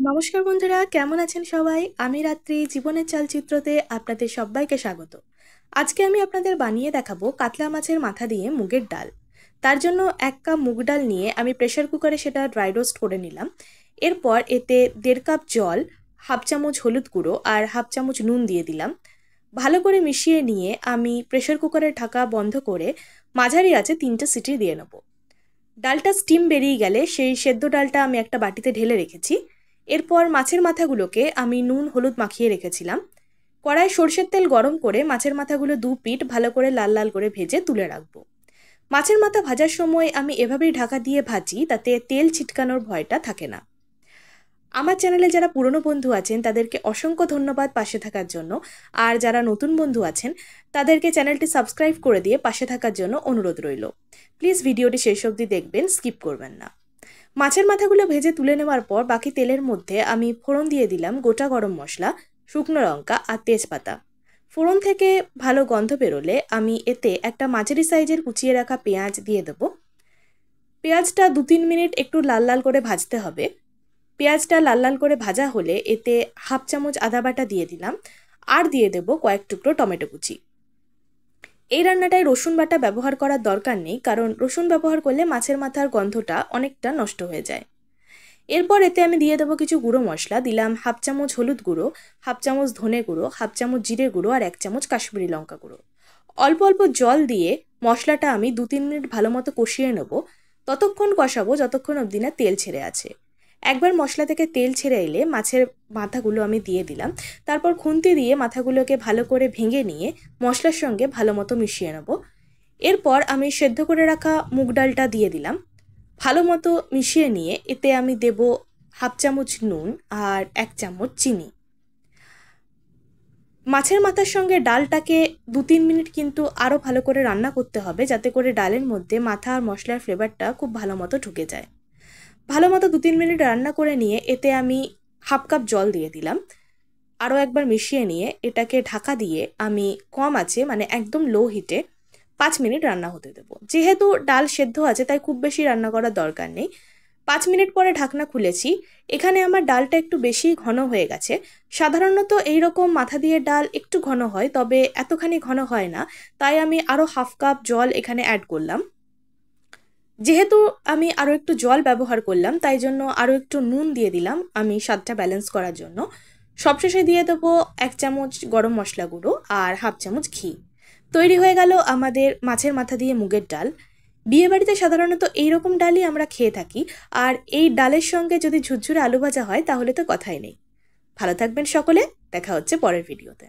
নমস্কার বন্ধুরা, কেমন আছেন সবাই? আমি রাত্রি জীবনের চালচিত্রতে আপনাদের সবাইকে স্বাগত। আজকে আমি আপনাদের বানিয়ে দেখাবো কাতলা মাছের মাথা দিয়ে মুগের ডাল। তার জন্য 1 কাপ মুগ ডাল নিয়ে আমি প্রেসার কুকারে সেটা ড্রাই রোস্ট করে নিলাম। এরপর এতে 1.5 কাপ জল, হাফ চামচ হলুদ গুঁড়ো আর হাফ চামচ নুন দিয়ে দিলাম। ভালো করে মিশিয়ে নিয়ে আমি প্রেসার কুকারের ঢাকা বন্ধ করে মাঝারি আঁচে 3টে সিটি দিয়ে নেব। ডালটা স্টিম বেরিয়ে গেলে সেই সেদ্ধ ডালটা আমি একটা বাটিতে ঢেলে রেখেছি। এরপর মাছের মাথাগুলোকে আমি নুন হলুদ মাখিয়ে রেখেছিলাম। কড়াই সরষের তেল গরম করে মাছের মাথাগুলো 2 পিঠ ভালো করে লাল লাল করে ভেজে তুলে রাখবো। মাছের মাথা ভাজার সময় আমি এভাবেই ঢাকা দিয়ে ভাজি, তাতে তেল ছিটকানোর ভয়টা থাকে না। আমার চ্যানেলে যারা পুরনো বন্ধু আছেন তাদেরকে অসংখ্য ধন্যবাদ পাশে থাকার জন্য, আর যারা নতুন বন্ধু আছেন তাদেরকে চ্যানেলটি সাবস্ক্রাইব করে দিয়ে পাশে থাকার জন্য অনুরোধ রইল। প্লিজ ভিডিওটি শেষ অবধি দেখবেন, স্কিপ করবেন না। মাছের মাথাগুলো ভেজে তুলে নেওয়ার পর বাকি তেলের মধ্যে আমি ফোড়ন দিয়ে দিলাম গোটা গরম মশলা, শুকনো লঙ্কা আর তেজপাতা। ফোড়ন থেকে ভালো গন্ধ বেরোলে আমি এতে একটা মাঝারি সাইজের কুচিয়ে রাখা পেঁয়াজ দিয়ে দেবো। পেঁয়াজটা 2-3 মিনিট একটু লাল লাল করে ভাজতে হবে। পেঁয়াজটা লাল লাল করে ভাজা হলে এতে হাফ চামচ আদা বাটা দিয়ে দিলাম, আর দিয়ে দেবো কয়েক টুকরো টমেটো কুচি। এই রান্নাটায় রসুন বাটা ব্যবহার করার দরকার নেই, কারণ রসুন ব্যবহার করলে মাছের মাথার গন্ধটা অনেকটা নষ্ট হয়ে যায়। এরপর এতে আমি দিয়ে দেবো কিছু গুঁড়ো মশলা। দিলাম হাফ চামচ হলুদ গুঁড়ো, হাফ চামচ ধনে গুঁড়ো, হাফ চামচ জিরে গুঁড়ো আর 1 চামচ কাশ্মীরি লঙ্কা গুঁড়ো। অল্প অল্প জল দিয়ে মশলাটা আমি 2-3 মিনিট ভালো মতো কষিয়ে নেব। ততক্ষণ কষাবো যতক্ষণ অবধি না তেল ছেড়ে আছে। একবার মশলা থেকে তেল ছেড়ে এলে মাছের মাথাগুলো আমি দিয়ে দিলাম। তারপর খুন্তি দিয়ে মাথাগুলোকে ভালো করে ভেঙে নিয়ে মশলার সঙ্গে ভালো মতো মিশিয়ে নেব। এরপর আমি সেদ্ধ করে রাখা মুগ ডালটা দিয়ে দিলাম। ভালো মতো মিশিয়ে নিয়ে এতে আমি দেব হাফ চামচ নুন আর 1 চামচ চিনি। মাছের মাথার সঙ্গে ডালটাকে 2-3 মিনিট কিন্তু আরও ভালো করে রান্না করতে হবে, যাতে করে ডালের মধ্যে মাথা আর মশলার ফ্লেভারটা খুব ভালো মতো ঢুকে যায়। ভালো মতো 2-3 মিনিট রান্না করে নিয়ে এতে আমি হাফ কাপ জল দিয়ে দিলাম। আরও একবার মিশিয়ে নিয়ে এটাকে ঢাকা দিয়ে আমি কম আঁচে, মানে একদম লো হিটে 5 মিনিট রান্না হতে দেবো। যেহেতু ডাল সেদ্ধ আছে তাই খুব বেশি রান্না করার দরকার নেই। 5 মিনিট পরে ঢাকনা খুলেছি। এখানে আমার ডালটা একটু বেশি ঘন হয়ে গেছে। সাধারণত এইরকম মাথা দিয়ে ডাল একটু ঘন হয়, তবে এতখানি ঘন হয় না, তাই আমি আরও হাফ কাপ জল এখানে অ্যাড করলাম। যেহেতু আমি আরও একটু জল ব্যবহার করলাম তাই জন্য আরও একটু নুন দিয়ে দিলাম আমি স্বাদটা ব্যালেন্স করার জন্য। সবশেষে দিয়ে দেবো 1 চামচ গরম মশলা গুঁড়ো আর হাফ চামচ ঘি। তৈরি হয়ে গেল আমাদের মাছের মাথা দিয়ে মুগের ডাল। বিয়েবাড়িতে সাধারণত এইরকম ডালই আমরা খেয়ে থাকি, আর এই ডালের সঙ্গে যদি ঝুরঝুরে আলু ভাজা হয় তাহলে তো কথাই নেই। ভালো থাকবেন সকলে, দেখা হচ্ছে পরের ভিডিওতে।